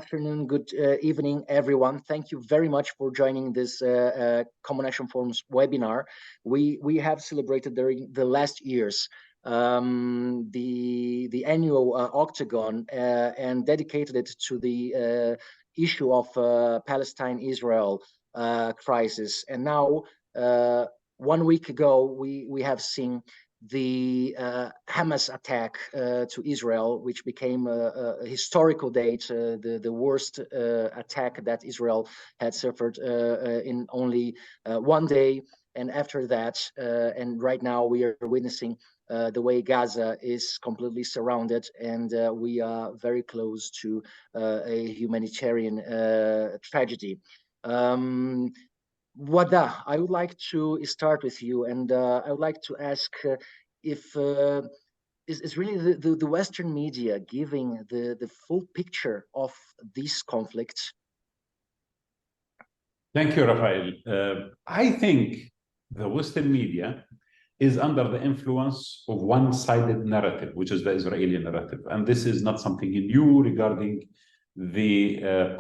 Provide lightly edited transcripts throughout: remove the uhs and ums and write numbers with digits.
afternoon, good evening, everyone. Thank you very much for joining this Common Action Forum's webinar. We have celebrated during the last years the annual Octagon and dedicated it to the issue of Palestine-Israel crisis. And now, 1 week ago, we have seen the Hamas attack to Israel, which became a historical date, the worst attack that Israel had suffered in only 1 day. And after that, and right now we are witnessing the way Gaza is completely surrounded, and we are very close to a humanitarian tragedy. Wadah, I would like to start with you, and I would like to ask if is really the Western media giving the full picture of this conflict? Thank you, Rafael. I think the Western media is under the influence of one-sided narrative, which is the Israeli narrative. And this is not something new regarding the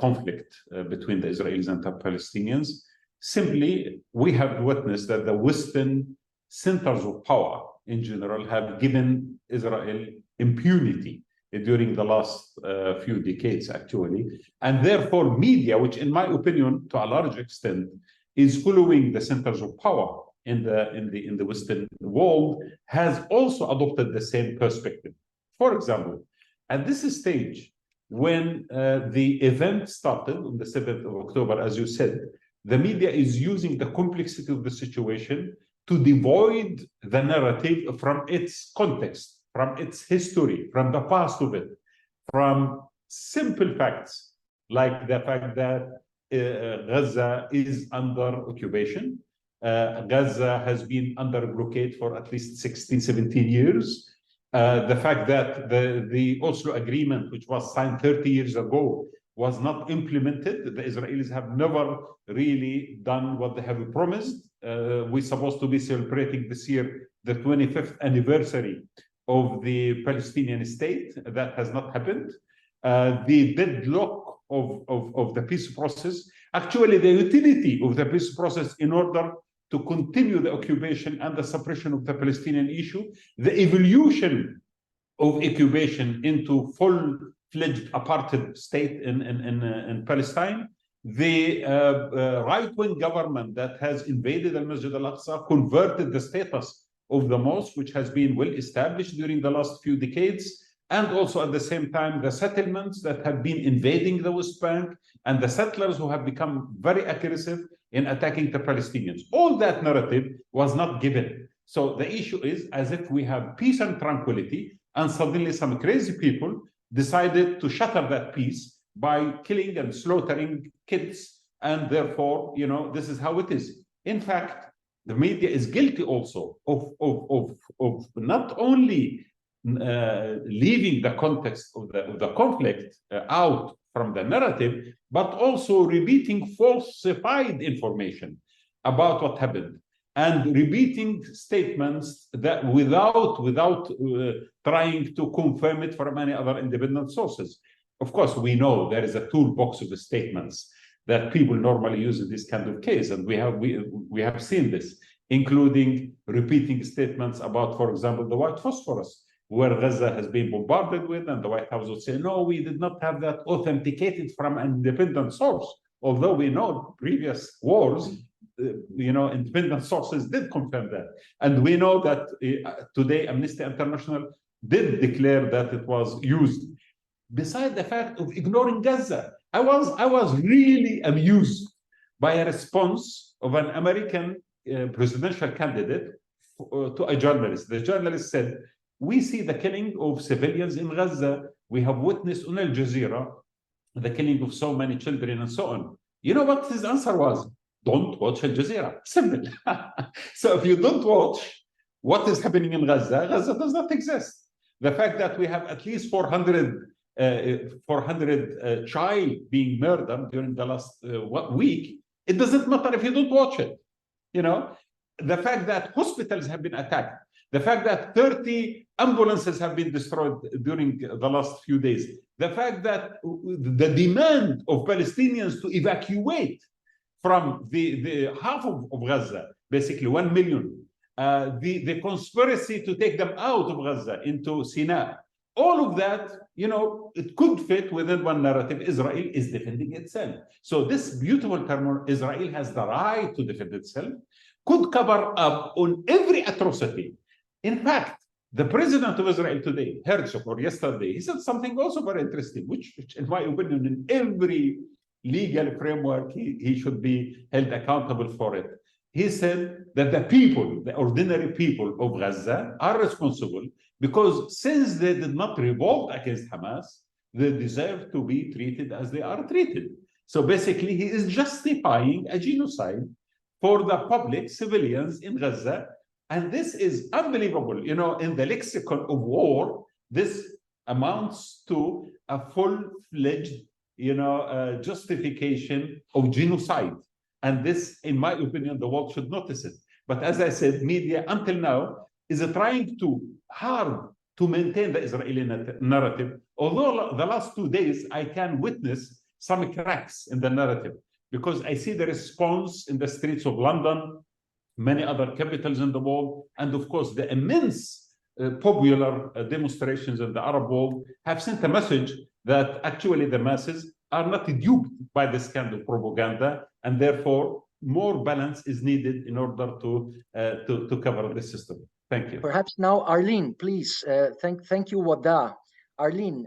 conflict between the Israelis and the Palestinians. Simply, we have witnessed that the Western centers of power in general have given Israel impunity during the last few decades, actually. And therefore, media, which in my opinion, to a large extent, is following the centers of power in the Western world, has also adopted the same perspective. For example, at this stage, when the event started on the 7th of October, as you said, the media is using the complexity of the situation to devoid the narrative from its context, from its history, from the past of it, from simple facts, like the fact that Gaza is under occupation. Gaza has been under blockade for at least 16, 17 years. The fact that the Oslo Agreement, which was signed 30 years ago, was not implemented. The Israelis have never really done what they have promised. We're supposed to be celebrating this year the 25th anniversary of the Palestinian state. That has not happened. The deadlock of the peace process, actually the utility of the peace process in order to continue the occupation and the suppression of the Palestinian issue, the evolution of occupation into full-fledged apartheid state in Palestine, the right-wing government that has invaded al-Masjid al-Aqsa, converted the status of the mosque, which has been well established during the last few decades, and also at the same time, the settlements that have been invading the West Bank, and the settlers who have become very aggressive in attacking the Palestinians. All that narrative was not given. So the issue is as if we have peace and tranquility, and suddenly some crazy people decided to shatter that peace by killing and slaughtering kids, and therefore, this is how it is. In fact, the media is guilty also of not only leaving the context of the conflict out from the narrative, but also repeating falsified information about what happened, and repeating statements that without trying to confirm it from any other independent sources. Of course, we know there is a toolbox of statements that people normally use in this kind of case, and we have seen this, including repeating statements about, for example, the white phosphorus, where Gaza has been bombarded with, and the White House would say, no, we did not have that authenticated from an independent source, although we know previous wars, independent sources did confirm that. And we know that today Amnesty International did declare that it was used. Beside the fact of ignoring Gaza, I was really amused by a response of an American presidential candidate to a journalist. The journalist said, we see the killing of civilians in Gaza. We have witnessed on Al Jazeera the killing of so many children and so on. You know what his answer was? Don't watch Al Jazeera. Simple. So if you don't watch what is happening in Gaza, Gaza does not exist. The fact that we have at least 400 child being murdered during the last week, it doesn't matter if you don't watch it. The fact that hospitals have been attacked. The fact that 30 ambulances have been destroyed during the last few days. The fact that the demand of Palestinians to evacuate from the half of Gaza, basically 1 million, the conspiracy to take them out of Gaza into Sinai, all of that, it could fit within one narrative. Israel is defending itself. So this beautiful term, Israel has the right to defend itself, could cover up on every atrocity. In fact, the president of Israel today, Herzog, or yesterday, he said something also very interesting, which in my opinion, in every legal framework, he should be held accountable for it. He said that the people, the ordinary people of Gaza, are responsible because since they did not revolt against Hamas, they deserve to be treated as they are treated. So basically, he is justifying a genocide for the public civilians in Gaza. And this is unbelievable. In the lexicon of war, this amounts to a full-fledged, justification of genocide. And this, in my opinion, the world should notice it. But as I said, media until now is trying hard to maintain the Israeli narrative. Although the last 2 days, I can witness some cracks in the narrative because I see the response in the streets of London, many other capitals in the world, and of course, the immense popular demonstrations in the Arab world have sent a message that actually the masses are not duped by this kind of propaganda, and therefore more balance is needed in order to cover the system. Thank you. Perhaps now, Arlene, please. Thank you, Wadah. Arlene,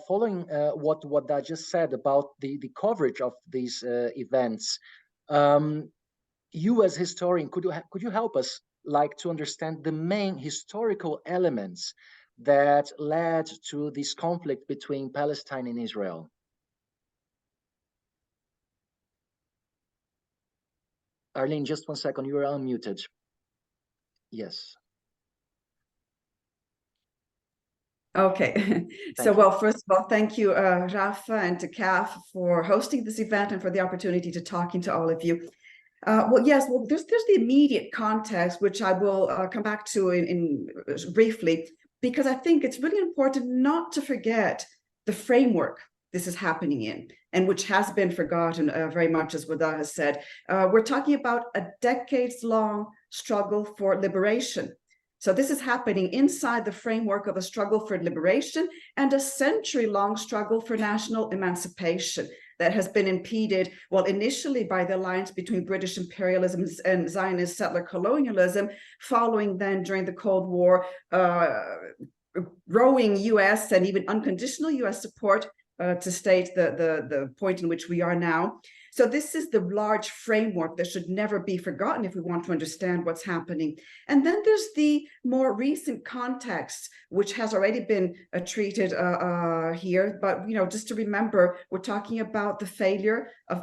following what Wadah just said about the coverage of these events, you as historian, could you help us to understand the main historical elements that led to this conflict between Palestine and Israel? Arlene, just 1 second, you are unmuted. Yes. Okay, so well, first of all, thank you, Rafa and to CAF for hosting this event and for the opportunity to talking to all of you. There's the immediate context, which I will come back to in briefly, because I think it's really important not to forget the framework this is happening in, and which has been forgotten very much, as Wadah has said. We're talking about a decades-long struggle for liberation. So this is happening inside the framework of a struggle for liberation and a century-long struggle for national emancipation that has been impeded, well, initially by the alliance between British imperialism and Zionist settler colonialism, following then during the Cold War, growing US and even unconditional US support to state the point in which we are now. So this is the large framework that should never be forgotten if we want to understand what's happening. And then there's the more recent context, which has already been treated here. But, just to remember, we're talking about the failure of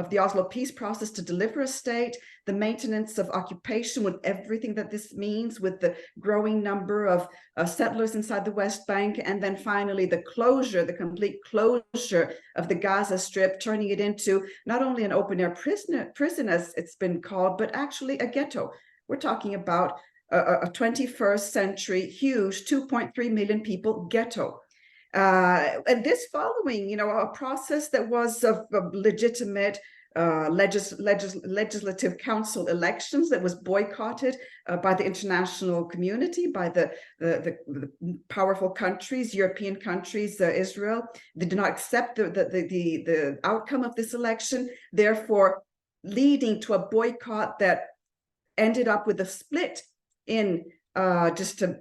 the Oslo peace process to deliver a state, the maintenance of occupation with everything that this means, with the growing number of settlers inside the West Bank, and then finally the complete closure of the Gaza Strip, turning it into not only an open-air prison, as it's been called, but actually a ghetto. We're talking about a 21st century, huge 2.3 million people ghetto. And this following, a process that was of legitimate legislative council elections that was boycotted by the international community, by the powerful countries, European countries, Israel. They did not accept the outcome of this election, therefore leading to a boycott that ended up with a split in, just to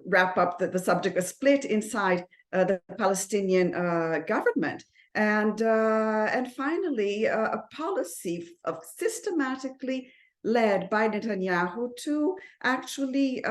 wrap up the subject, a split inside the Palestinian government, and finally a policy of systematically led by Netanyahu to actually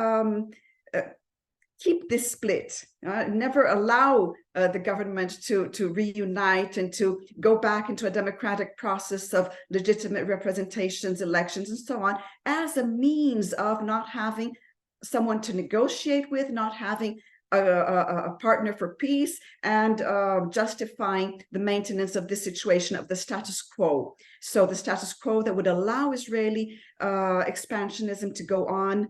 keep this split, never allow the government to reunite and to go back into a democratic process of legitimate representations, elections, and so on, as a means of not having someone to negotiate with, not having a partner for peace, and justifying the maintenance of this situation of the status quo. So the status quo that would allow Israeli expansionism to go on,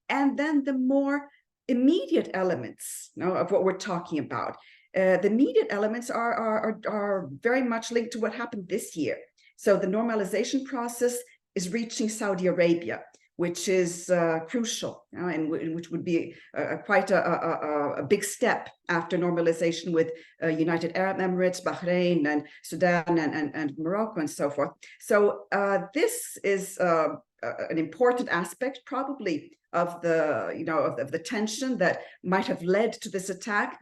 And then the more immediate elements, you know, of what we're talking about. The immediate elements are very much linked to what happened this year. So the normalization process is reaching Saudi Arabia, which is crucial, you know, and which would be quite a big step after normalization with United Arab Emirates, Bahrain, and Sudan, and Morocco, and so forth. So this is an important aspect, probably, of the, you know, of the tension that might have led to this attack.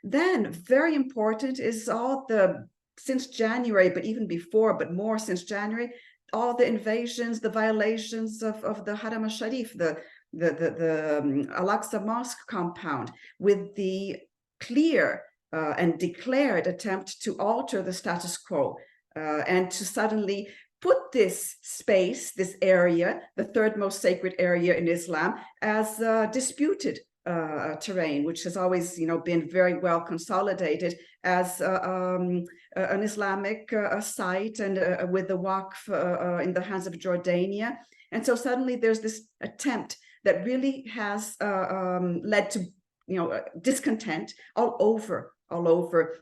Then, very important is all the, since January, but even before, but more since January, all the invasions, the violations of the Haram al-Sharif, the Al-Aqsa Mosque compound, with the clear and declared attempt to alter the status quo and to suddenly put this space, this area, the third most sacred area in Islam, as disputed terrain, which has always, you know, been very well consolidated as an Islamic site, and with the Waqf in the hands of Jordania. And so suddenly there's this attempt that really has led to, you know, discontent all over,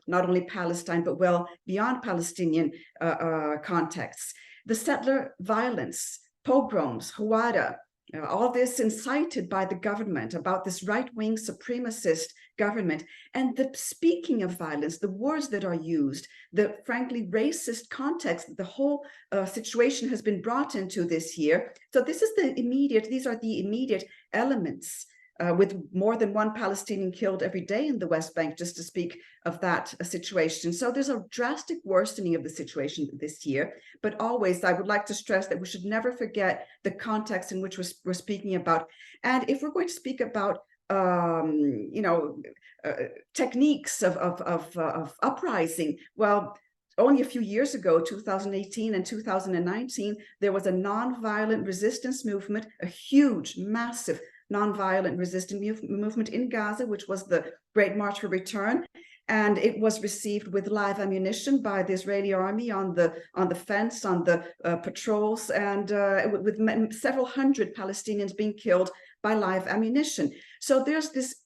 not only Palestine, but well beyond Palestinian contexts. The settler violence, pogroms, Wadah, all this incited by the government, about this right-wing supremacist government. And the speaking of violence, the words that are used, the frankly racist context that the whole situation has been brought into this year. So this is the immediate, these are the immediate elements, with more than one Palestinian killed every day in the West Bank, just to speak of that situation. So there's a drastic worsening of the situation this year, but always I would like to stress that we should never forget the context in which we're speaking about. And if we're going to speak about you know, techniques of uprising, well, only a few years ago, 2018 and 2019, there was a nonviolent resistance movement, a huge, massive nonviolent resistance movement in Gaza, which was the Great March for Return. And it was received with live ammunition by the Israeli army on the fence, on the patrols, and with several hundred Palestinians being killed by live ammunition. So there's this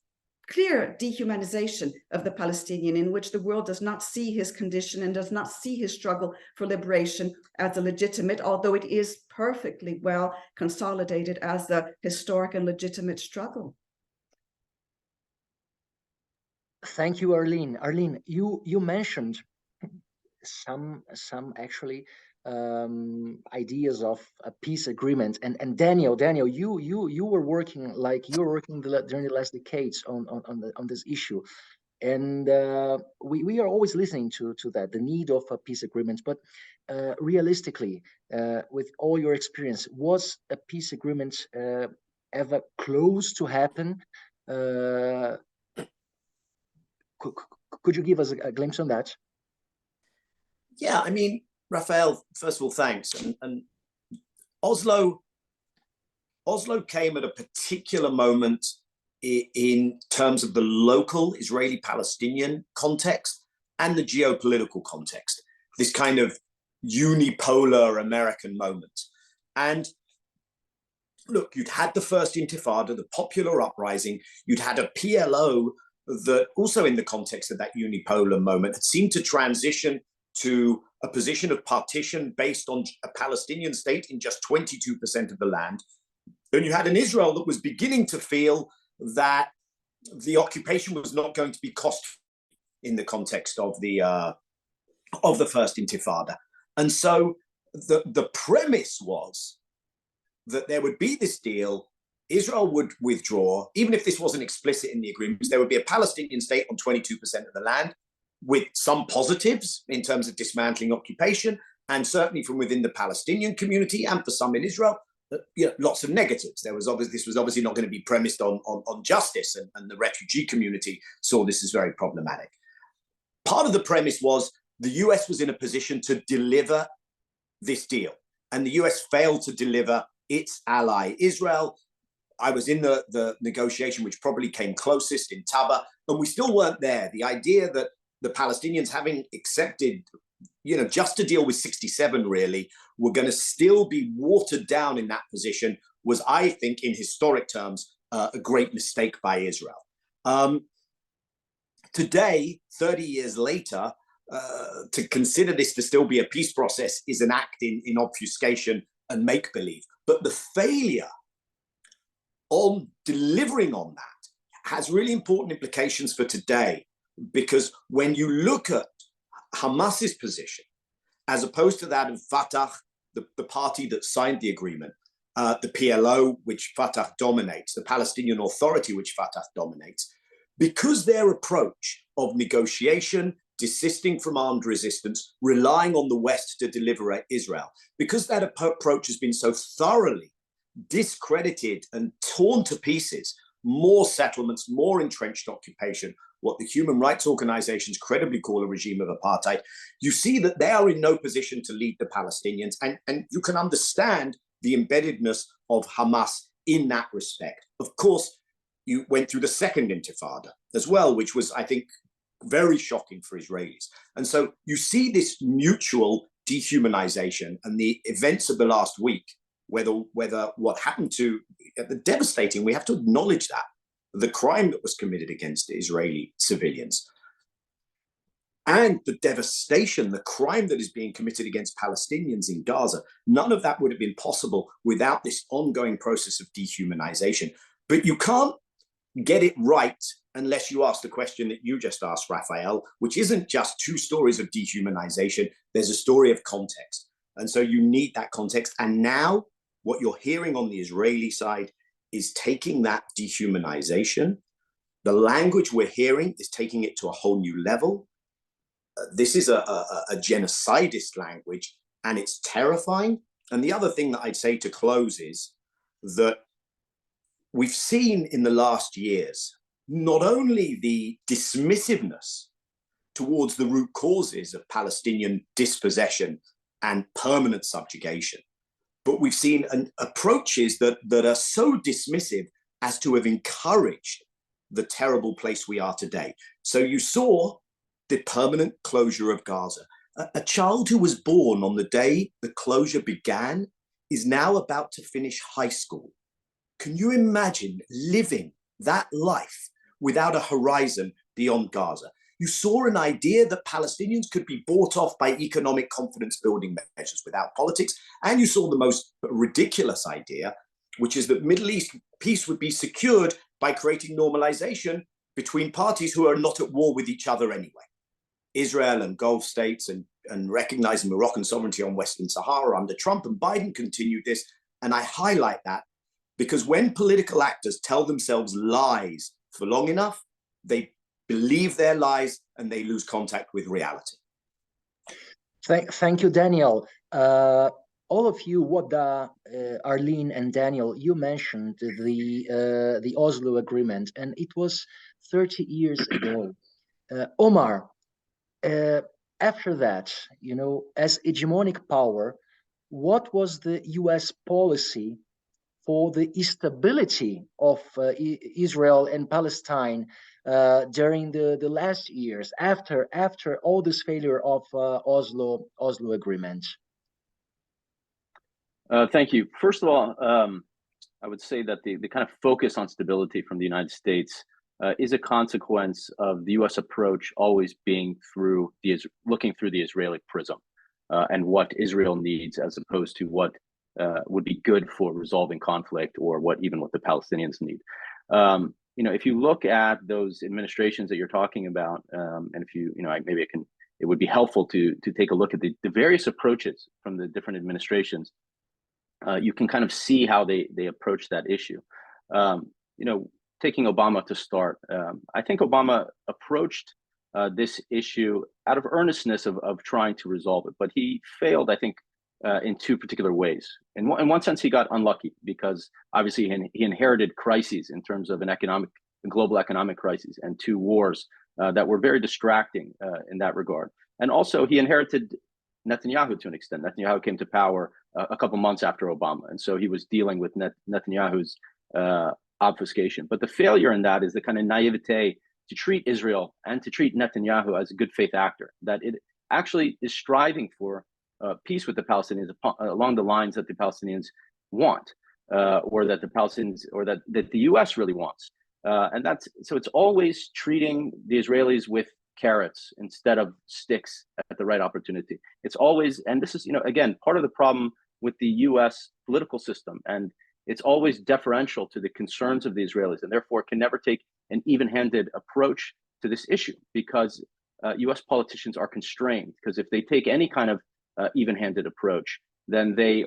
clear dehumanization of the Palestinian, in which the world does not see his condition and does not see his struggle for liberation as a legitimate, although it is perfectly well consolidated as a historic and legitimate struggle. Thank you, Arlene. Arlene, you mentioned some actually ideas of a peace agreement, and Daniel, you were working during the last decades on this issue, and we are always listening to that, the need of a peace agreement. But realistically, with all your experience, was a peace agreement ever close to happen? Could you give us a glimpse on that? Yeah, I mean, Rafael, first of all, thanks. And Oslo came at a particular moment in terms of the local Israeli-Palestinian context and the geopolitical context, this kind of unipolar American moment. And look, you'd had the first Intifada, the popular uprising, you'd had a PLO that also in the context of that unipolar moment had seemed to transition to a position of partition based on a Palestinian state in just 22% of the land. And you had an Israel that was beginning to feel that the occupation was not going to be costly in the context of the first Intifada. And so the premise was that there would be this deal, Israel would withdraw, even if this wasn't explicit in the agreements, there would be a Palestinian state on 22% of the land, with some positives in terms of dismantling occupation, and certainly from within the Palestinian community, and for some in Israel, lots of negatives. This was obviously not going to be premised on justice, and the refugee community saw this as very problematic. Part of the premise was the US was in a position to deliver this deal, and the US failed to deliver its ally Israel. I was in the negotiation, which probably came closest in Taba, and we still weren't there. The idea that the Palestinians, having accepted, just to deal with 67 really, were going to still be watered down in that position was, I think, in historic terms, a great mistake by Israel. Today, 30 years later, to consider this to still be a peace process is an act in obfuscation and make-believe. But the failure on delivering on that has really important implications for today, because when you look at Hamas's position, as opposed to that of Fatah, the party that signed the agreement, the PLO, which Fatah dominates, the Palestinian Authority, which Fatah dominates, because their approach of negotiation, desisting from armed resistance, relying on the West to deliver Israel, because that approach has been so thoroughly discredited and torn to pieces, more settlements, more entrenched occupation, what the human rights organizations credibly call a regime of apartheid, you see that they are in no position to lead the Palestinians. And you can understand the embeddedness of Hamas in that respect. Of course, you went through the second intifada as well, which was, I think, very shocking for Israelis. And so you see this mutual dehumanization, and the events of the last week, whether what happened to the devastating, we have to acknowledge that, the crime that was committed against Israeli civilians, and the devastation, the crime that is being committed against Palestinians in Gaza, none of that would have been possible without this ongoing process of dehumanization. But you can't get it right unless you ask the question that you just asked, Rafael, which isn't just two stories of dehumanization. There's a story of context. And so you need that context. And now what you're hearing on the Israeli side is taking that dehumanization. The language we're hearing is taking it to a whole new level. This is a genocidist language, and it's terrifying. And the other thing that I'd say to close is that we've seen in the last years not only the dismissiveness towards the root causes of Palestinian dispossession and permanent subjugation, but we've seen approaches that are so dismissive as to have encouraged the terrible place we are today. So you saw the permanent closure of Gaza. A child who was born on the day the closure began is now about to finish high school. Can you imagine living that life without a horizon beyond Gaza? You saw an idea that Palestinians could be bought off by economic confidence building measures without politics. And you saw the most ridiculous idea, which is that Middle East peace would be secured by creating normalization between parties who are not at war with each other anyway. Israel and Gulf states and recognizing Moroccan sovereignty on Western Sahara under Trump and Biden continued this. And I highlight that because when political actors tell themselves lies for long enough, they believe their lies and they lose contact with reality. Thank you, Daniel. All of you, Wadah, Arlene, and Daniel, you mentioned the Oslo Agreement, and it was 30 years ago. Omar, after that, you know, as hegemonic power, what was the U.S. policy for the stability of Israel and Palestine during the last years after all this failure of Oslo Agreement? Thank you. First of all, I would say that the kind of focus on stability from the United States is a consequence of the U.S. approach always being looking through the Israeli prism and what Israel needs, as opposed to what would be good for resolving conflict or what the Palestinians need. You know, if you look at those administrations that you're talking about, and if you, it would be helpful to take a look at the various approaches from the different administrations. You can kind of see how they approach that issue. You know, taking Obama to start, I think Obama approached this issue out of earnestness of trying to resolve it, but he failed, I think, in two particular ways. In one sense, he got unlucky because obviously he inherited crises in terms of a global economic crisis and two wars that were very distracting in that regard. And also he inherited Netanyahu to an extent. Netanyahu came to power a couple months after Obama. And so he was dealing with Netanyahu's obfuscation. But the failure in that is the kind of naivete to treat Israel and to treat Netanyahu as a good faith actor, that it actually is striving for peace with the Palestinians along the lines that the Palestinians want. or that the Palestinians or that the U.S. really wants. And that's so it's always treating the Israelis with carrots instead of sticks at the right opportunity. It's always, and this is, again, part of the problem with the U.S. political system, and it's always deferential to the concerns of the Israelis, and therefore can never take an even-handed approach to this issue, because U.S. politicians are constrained. Because if they take any kind of even-handed approach, then they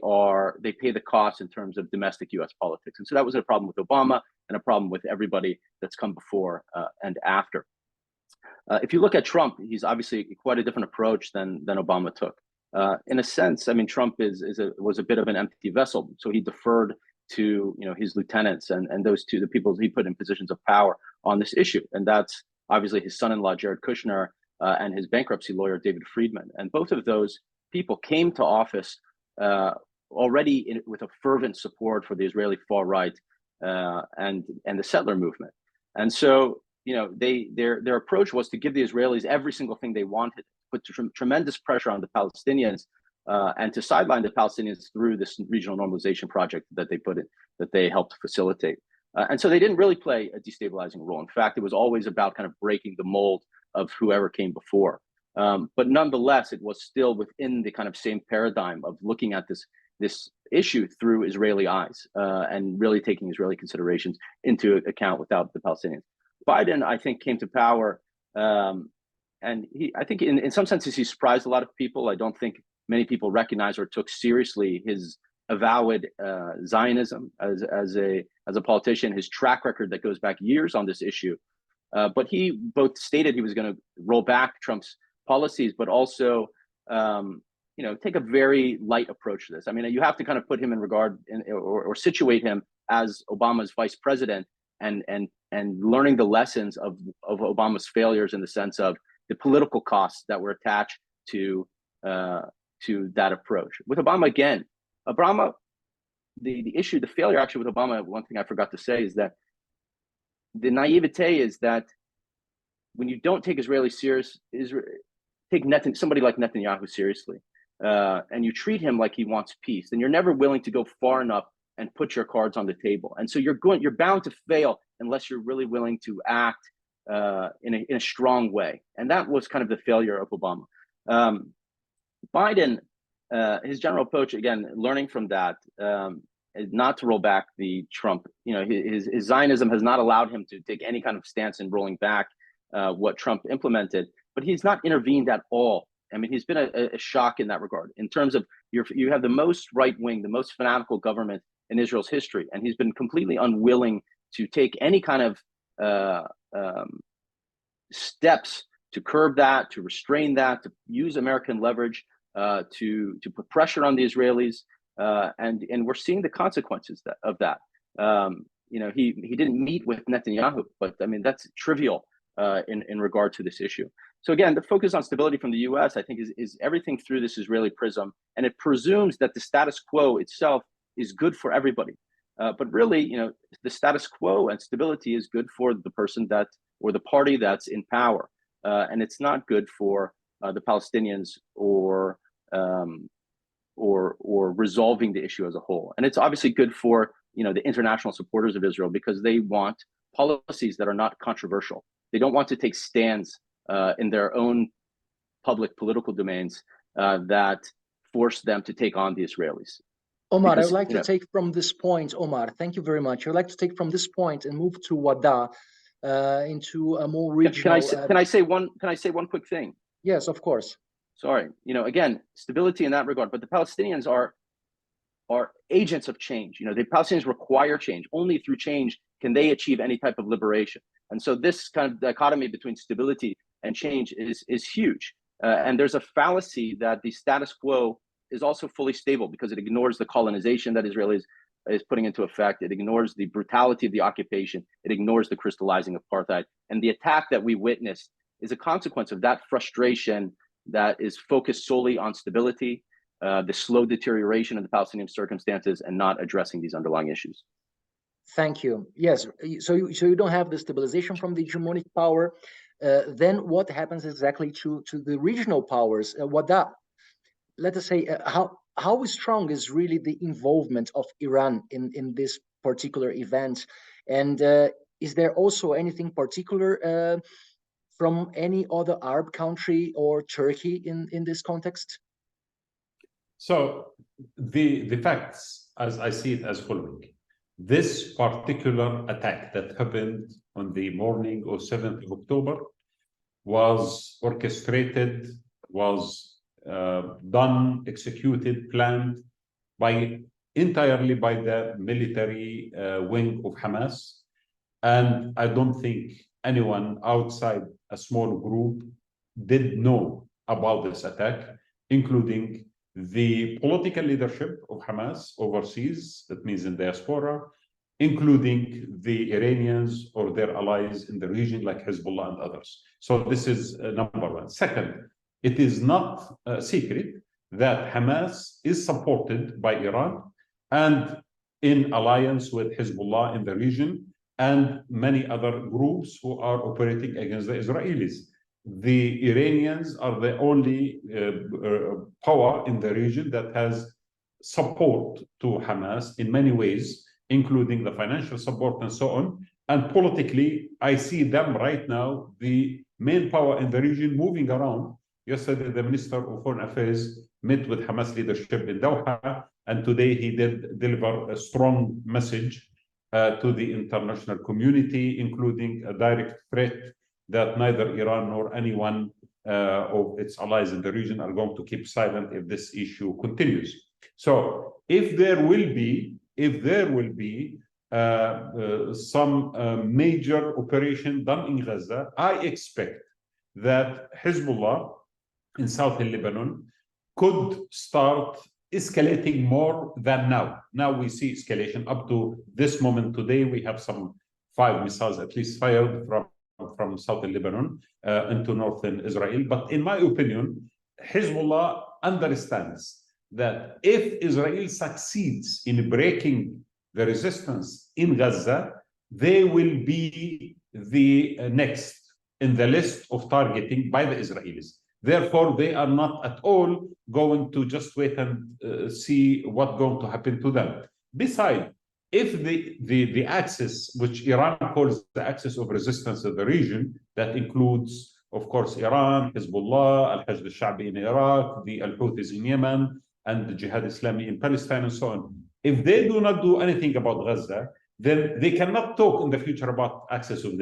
pay the cost in terms of domestic U.S. politics. And so that was a problem with Obama and a problem with everybody that's come before and after. If you look at Trump, he's obviously quite a different approach than Obama took. In a sense, I mean, Trump was a bit of an empty vessel, so he deferred to his lieutenants and the people he put in positions of power on this issue, and that's obviously his son-in-law Jared Kushner and his bankruptcy lawyer David Friedman, and both of those people came to office already with a fervent support for the Israeli far right and the settler movement, and so their approach was to give the Israelis every single thing they wanted, put tremendous pressure on the Palestinians, and to sideline the Palestinians through this regional normalization project that they helped facilitate. And so they didn't really play a destabilizing role. In fact, it was always about kind of breaking the mold of whoever came before. But nonetheless, it was still within the kind of same paradigm of looking at this issue through Israeli eyes and really taking Israeli considerations into account without the Palestinians. Biden, I think, came to power, and I think in some senses he surprised a lot of people. I don't think many people recognize or took seriously his avowed Zionism as a politician, his track record that goes back years on this issue. But he both stated he was going to roll back Trump's policies, but also take a very light approach to this. I mean, you have to kind of put him in regard or situate him as Obama's vice president, and learning the lessons of Obama's failures in the sense of the political costs that were attached to that approach. With Obama, again, the failure actually with Obama, one thing I forgot to say is that the naivete is that when you don't take take somebody like Netanyahu seriously, and you treat him like he wants peace, then you're never willing to go far enough and put your cards on the table. And so you're bound to fail unless you're really willing to act in a strong way. And that was kind of the failure of Obama. Biden, his general approach, again, learning from that, is not to roll back the Trump. His Zionism has not allowed him to take any kind of stance in rolling back what Trump implemented, but he's not intervened at all. I mean, he's been a shock in that regard. In terms of you have the most right-wing, the most fanatical government in Israel's history, and he's been completely unwilling to take any kind of steps to curb that, to restrain that, to use American leverage to put pressure on the Israelis, and we're seeing the consequences of that. He didn't meet with Netanyahu, but I mean that's trivial in regard to this issue. So again, the focus on stability from the U.S. I think is everything through this Israeli prism, and it presumes that the status quo itself is good for everybody. But really, the status quo and stability is good for the person or the party that's in power, and it's not good for the Palestinians or resolving the issue as a whole. And it's obviously good for the international supporters of Israel, because they want policies that are not controversial. They don't want to take stands in their own public political domains that force them to take on the Israelis. Omar, I would like to take from this point, Omar, thank you very much. I would like to take from this point and move to Wadah into a more regional. Can I say one quick thing? Yes, of course. Sorry, again, stability in that regard, but the Palestinians are agents of change. The Palestinians require change. Only through change can they achieve any type of liberation. And so this kind of dichotomy between stability and change is huge. And there's a fallacy that the status quo is also fully stable, because it ignores the colonization that Israel is putting into effect. It ignores the brutality of the occupation. It ignores the crystallizing of apartheid. And the attack that we witnessed is a consequence of that frustration that is focused solely on stability, the slow deterioration of the Palestinian circumstances, and not addressing these underlying issues. Thank you. Yes, so you don't have the stabilization from the hegemonic power. Then what happens exactly to the regional powers? Let us say, how strong is really the involvement of Iran in this particular event? And is there also anything particular from any other Arab country or Turkey in this context? So the facts, as I see it, as following. This particular attack that happened on the morning of 7th of October was orchestrated, was done, executed, planned entirely by the military wing of Hamas. And I don't think anyone outside a small group did know about this attack, including the political leadership of Hamas overseas, that means in diaspora, including the Iranians or their allies in the region like Hezbollah and others. So this is number one. Second, it is not a secret that Hamas is supported by Iran and in alliance with Hezbollah in the region and many other groups who are operating against the Israelis. The Iranians are the only power in the region that has support to Hamas in many ways, including the financial support and so on. And politically, I see them right now, the main power in the region, moving around. Yesterday, the Minister of Foreign Affairs met with Hamas leadership in Doha, and today he did deliver a strong message to the international community, including a direct threat that neither Iran nor anyone of its allies in the region are going to keep silent if this issue continues. So if there will be some major operation done in Gaza, I expect that Hezbollah in southern Lebanon could start escalating more than now. Now we see escalation up to this moment. Today we have some 5 missiles at least fired from southern Lebanon into northern Israel. But in my opinion, Hezbollah understands that if Israel succeeds in breaking the resistance in Gaza, they will be the next in the list of targeting by the Israelis. Therefore, they are not at all going to just wait and see what's going to happen to them. Besides, if the axis, which Iran calls the axis of resistance of the region, that includes, of course, Iran, Hezbollah, Al-Hashd al-Sha'bi in Iraq, the Al-Houthis in Yemen, and the Jihad Islami in Palestine, and so on. If they do not do anything about Gaza, then they cannot talk in the future about axis of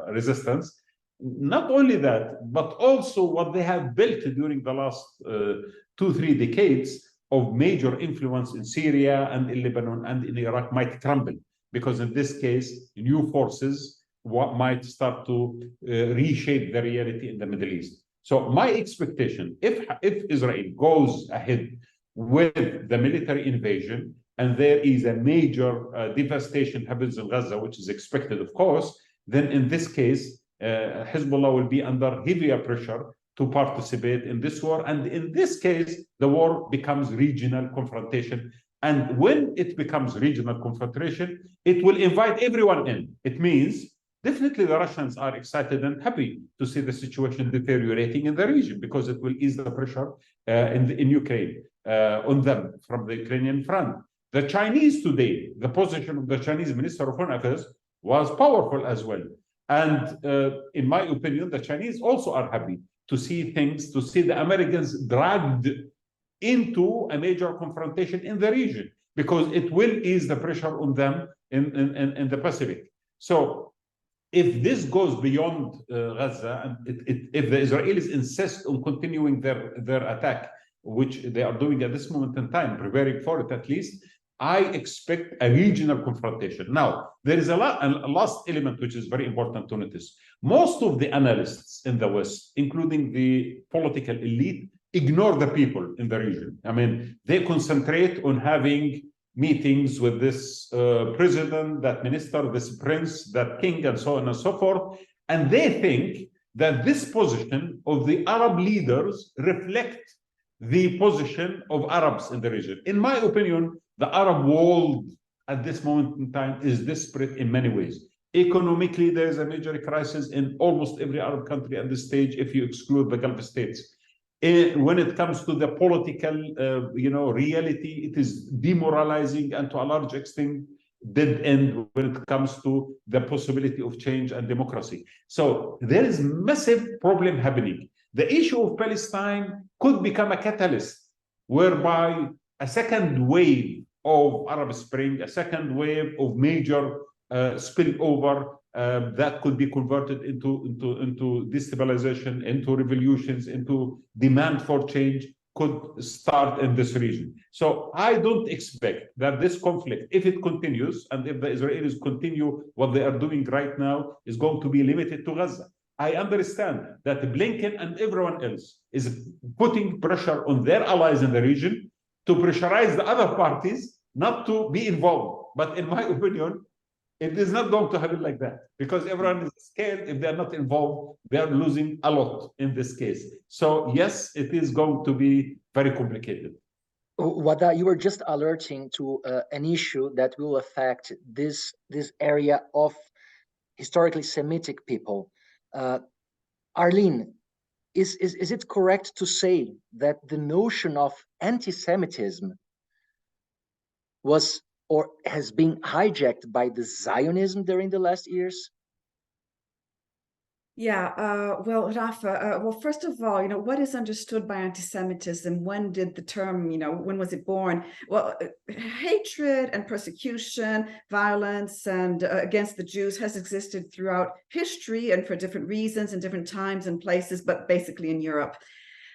resistance. Not only that, but also what they have built during the last 2-3 decades of major influence in Syria and in Lebanon and in Iraq might crumble, because in this case, new forces might start to reshape the reality in the Middle East. So my expectation, if Israel goes ahead with the military invasion and there is a major devastation happens in Gaza, which is expected, of course, then in this case, Hezbollah will be under heavier pressure to participate in this war. And in this case, the war becomes regional confrontation. And when it becomes regional confrontation, it will invite everyone in. It means definitely the Russians are excited and happy to see the situation deteriorating in the region, because it will ease the pressure in Ukraine on them from the Ukrainian front. The Chinese today, the position of the Chinese Minister of Foreign Affairs was powerful as well. And in my opinion, the Chinese also are happy to see the Americans dragged into a major confrontation in the region, because it will ease the pressure on them in the Pacific. So if this goes beyond Gaza, and if the Israelis insist on continuing their attack, which they are doing at this moment in time, preparing for it at least, I expect a regional confrontation. Now, there is a last element which is very important to notice. Most of the analysts in the West, including the political elite, ignore the people in the region. I mean, they concentrate on having meetings with this president, that minister, this prince, that king, and so on and so forth. And they think that this position of the Arab leaders reflect the position of Arabs in the region. In my opinion, the Arab world at this moment in time is desperate in many ways. Economically, there is a major crisis in almost every Arab country at this stage, if you exclude the Gulf states. When it comes to the political, reality, it is demoralizing and to a large extent dead end when it comes to the possibility of change and democracy. So there is massive problem happening. The issue of Palestine could become a catalyst whereby a second wave of Arab Spring, a second wave of major spillover that could be converted into destabilization, into revolutions, into demand for change could start in this region. So I don't expect that this conflict, if it continues, and if the Israelis continue what they are doing right now, is going to be limited to Gaza. I understand that Blinken and everyone else is putting pressure on their allies in the region to pressurize the other parties not to be involved. But in my opinion, it is not going to happen like that, because everyone is scared. If they're not involved, they are losing a lot in this case. So yes, it is going to be very complicated. Wadah, you were just alerting to an issue that will affect this area of historically Semitic people. Arlene, is it correct to say that the notion of anti-Semitism was or has been hijacked by the Zionism during the last years? Yeah, well, Rafa, well, first of all, what is understood by anti-Semitism? When did the term, when was it born? Well, hatred and persecution, violence, and against the Jews has existed throughout history and for different reasons in different times and places, but basically in Europe,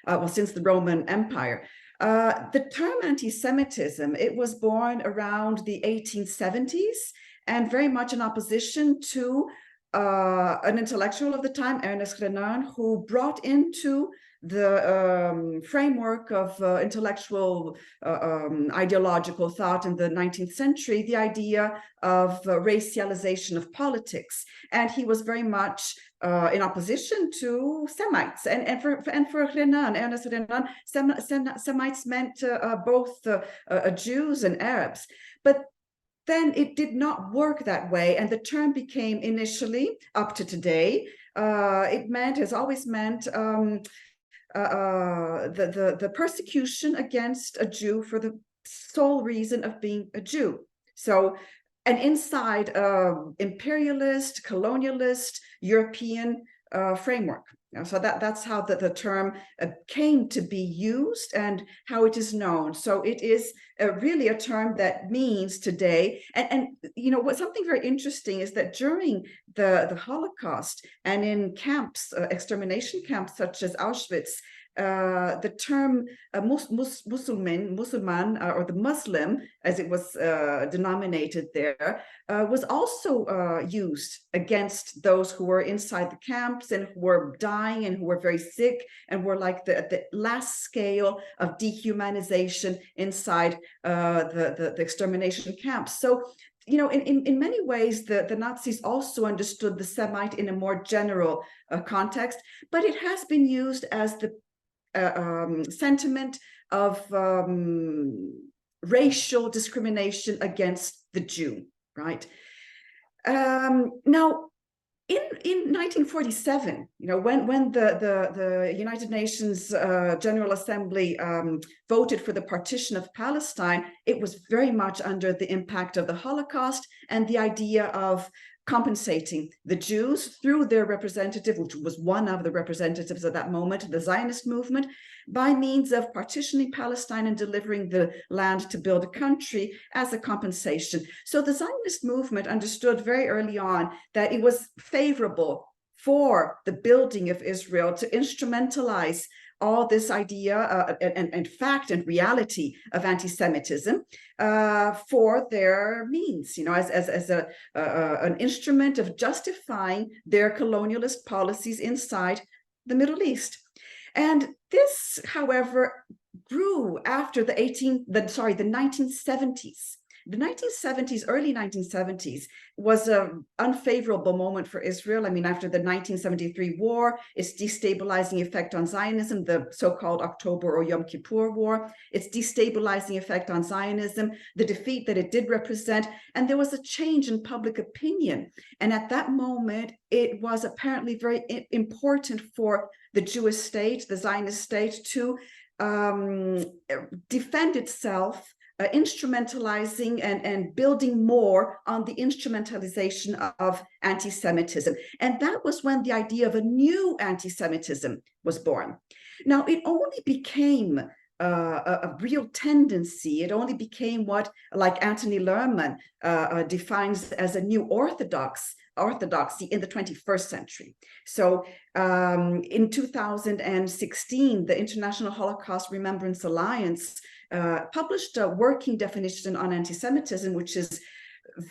well, since the Roman Empire. The term anti-Semitism, it was born around the 1870s and very much in opposition to an intellectual of the time, Ernest Renan, who brought into the framework of intellectual ideological thought in the 19th century, the idea of racialization of politics. And he was very much in opposition to Semites. And for Renan, Ernest Renan, Semites meant both Jews and Arabs. But then it did not work that way, and the term became initially, up to today, has always meant the persecution against a Jew for the sole reason of being a Jew. So, and inside imperialist, colonialist, European framework. So that's how the term came to be used and how it is known. So it is really a term that means today. And what something very interesting is that during the Holocaust and in camps, extermination camps such as Auschwitz, the term Musliman, or the Muslim, as it was denominated there, was also used against those who were inside the camps and who were dying and who were very sick and were like the last scale of dehumanization inside the extermination camps. So, in many ways, the Nazis also understood the Semite in a more general context, but it has been used as the sentiment of racial discrimination against the Jew, right? Now, in 1947, when the United Nations General Assembly voted for the partition of Palestine, it was very much under the impact of the Holocaust and the idea of compensating the Jews through their representative, which was one of the representatives at that moment, the Zionist movement, by means of partitioning Palestine and delivering the land to build a country as a compensation. So the Zionist movement understood very early on that it was favorable for the building of Israel to instrumentalize all this idea and fact and reality of anti-Semitism for their means, as an instrument of justifying their colonialist policies inside the Middle East. And this, however, grew after the 1970s. The 1970s, early 1970s, was an unfavorable moment for Israel. I mean, after the 1973 war, its destabilizing effect on Zionism, the so-called October or Yom Kippur War, its destabilizing effect on Zionism, the defeat that it did represent, and there was a change in public opinion. And at that moment, it was apparently very important for the Jewish state, the Zionist state, to defend itself, instrumentalizing and building more on the instrumentalization of anti-Semitism. And that was when the idea of a new anti-Semitism was born. Now, it only became a real tendency. It only became what, like Anthony Lerman defines as a new orthodoxy in the 21st century. So in 2016, the International Holocaust Remembrance Alliance published a working definition on anti-Semitism, which is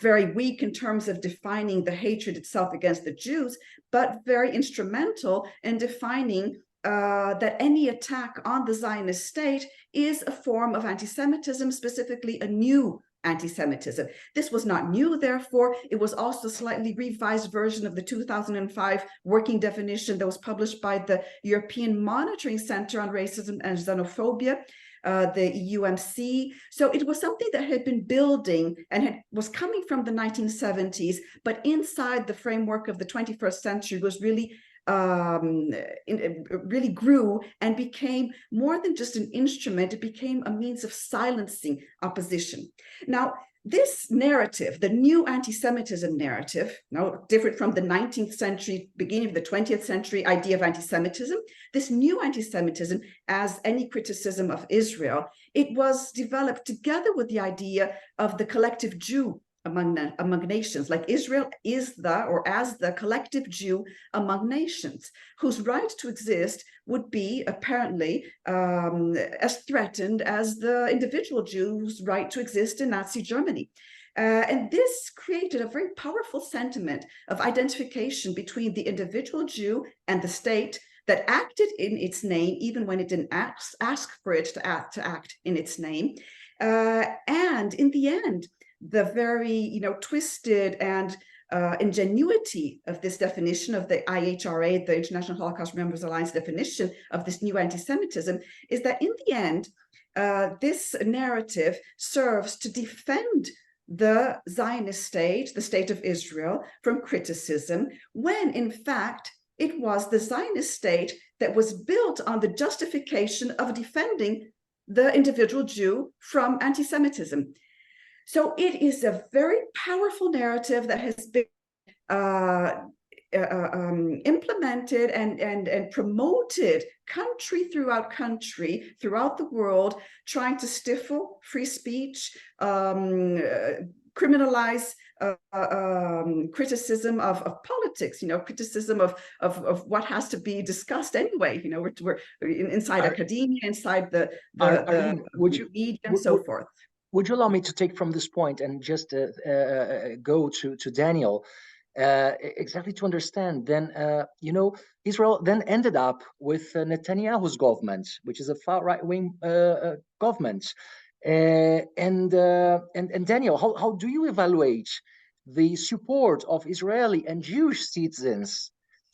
very weak in terms of defining the hatred itself against the Jews, but very instrumental in defining that any attack on the Zionist state is a form of anti-Semitism, specifically a new anti-Semitism. This was not new, therefore. It was also a slightly revised version of the 2005 working definition that was published by the European Monitoring Center on Racism and Xenophobia, the EUMC. So it was something that had been building and was coming from the 1970s, but inside the framework of the 21st century was really really grew and became more than just an instrument. It became a means of silencing opposition. Now, this narrative, the new anti-Semitism narrative, different from the 19th century, beginning of the 20th century idea of anti-Semitism, this new anti-Semitism, as any criticism of Israel, it was developed together with the idea of the collective Jew among nations, like Israel is as the collective Jew among nations, whose right to exist would be apparently as threatened as the individual Jew's right to exist in Nazi Germany. And this created a very powerful sentiment of identification between the individual Jew and the state that acted in its name, even when it didn't ask for it to act in its name. And in the end, the very twisted and ingenuity of this definition of the IHRA, the International Holocaust Remembrance Alliance definition of this new anti-Semitism, is that in the end, this narrative serves to defend the Zionist state, the state of Israel, from criticism, when in fact it was the Zionist state that was built on the justification of defending the individual Jew from anti-Semitism. So it is a very powerful narrative that has been implemented and promoted country throughout the world, trying to stifle free speech, criminalize criticism of politics, criticism of what has to be discussed anyway. We're inside academia, inside the media, and so forth. Would you allow me to take from this point and just go to Daniel, exactly to understand? Then, Israel then ended up with Netanyahu's government, which is a far right-wing government. And Daniel, how do you evaluate the support of Israeli and Jewish citizens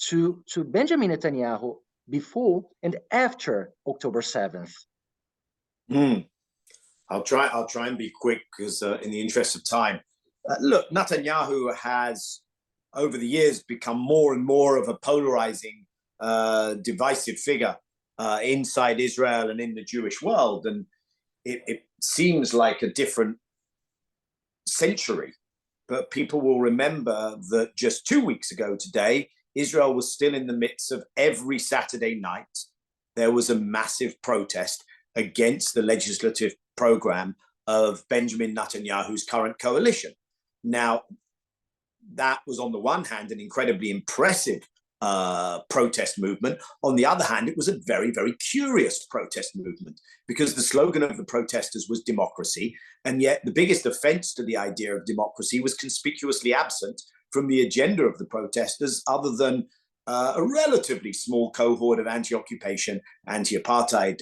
to Benjamin Netanyahu before and after October 7th? I'll try and be quick because in the interest of time. Look, Netanyahu has over the years become more and more of a polarizing, divisive figure inside Israel and in the Jewish world. And it seems like a different century, but people will remember that just 2 weeks ago today, Israel was still in the midst of every Saturday night. There was a massive protest against the legislative program of Benjamin Netanyahu's current coalition. Now, that was on the one hand an incredibly impressive protest movement. On the other hand, it was a very, very curious protest movement because the slogan of the protesters was democracy. And yet the biggest offense to the idea of democracy was conspicuously absent from the agenda of the protesters, other than a relatively small cohort of anti-occupation, anti-apartheid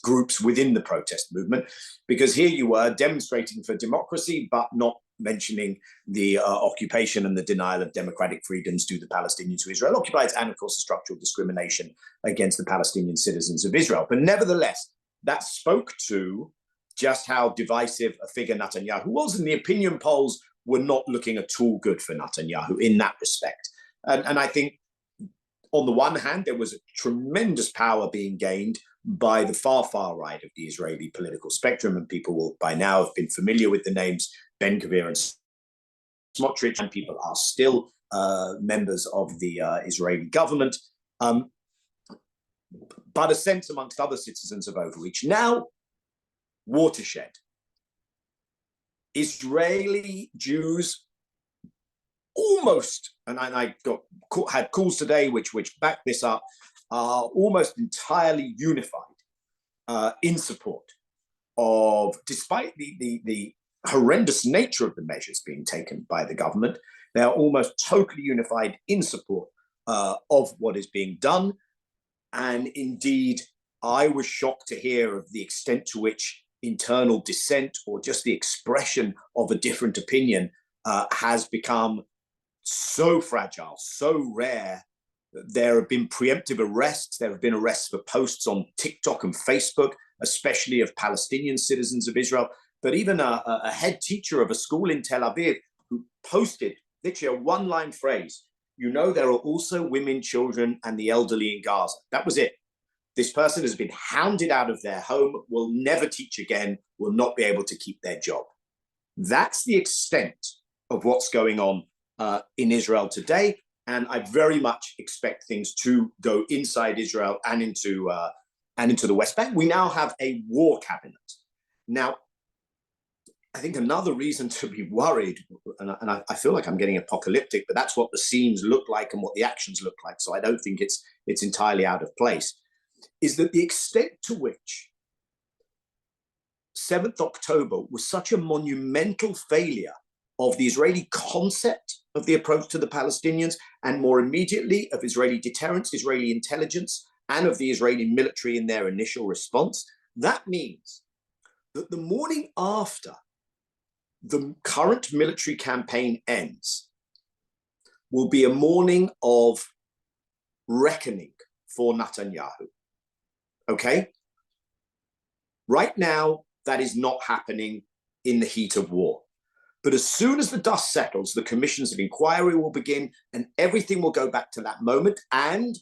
groups within the protest movement, because here you were demonstrating for democracy, but not mentioning the occupation and the denial of democratic freedoms to the Palestinians who Israel occupies, and of course the structural discrimination against the Palestinian citizens of Israel. But nevertheless, that spoke to just how divisive a figure Netanyahu was, and the opinion polls were not looking at all good for Netanyahu in that respect. And I think on the one hand, there was a tremendous power being gained by the far right of the Israeli political spectrum, and people will by now have been familiar with the names Ben Gvir and Smotrich, and people are still members of the Israeli government, but a sense amongst other citizens of overreach. Now, watershed. Israeli Jews almost, and I had calls today which back this up, are almost entirely unified in support of, despite the horrendous nature of the measures being taken by the government, they are almost totally unified in support of what is being done. And indeed, I was shocked to hear of the extent to which internal dissent or just the expression of a different opinion has become so fragile, so rare. There have been preemptive arrests. There have been arrests for posts on TikTok and Facebook, especially of Palestinian citizens of Israel. But even a head teacher of a school in Tel Aviv who posted literally a one-line phrase, "You know, there are also women, children, and the elderly in Gaza." That was it. This person has been hounded out of their home, will never teach again, will not be able to keep their job. That's the extent of what's going on in Israel today. And I very much expect things to go inside Israel and into the West Bank. We now have a war cabinet. Now, I think another reason to be worried, and I feel like I'm getting apocalyptic, but that's what the scenes look like and what the actions look like, so I don't think it's entirely out of place, is that the extent to which 7th October was such a monumental failure of the Israeli concept of the approach to the Palestinians, and more immediately of Israeli deterrence, Israeli intelligence, and of the Israeli military in their initial response. That means that the morning after the current military campaign ends will be a morning of reckoning for Netanyahu. Okay? Right now, that is not happening in the heat of war. But as soon as the dust settles, the commissions of inquiry will begin and everything will go back to that moment. And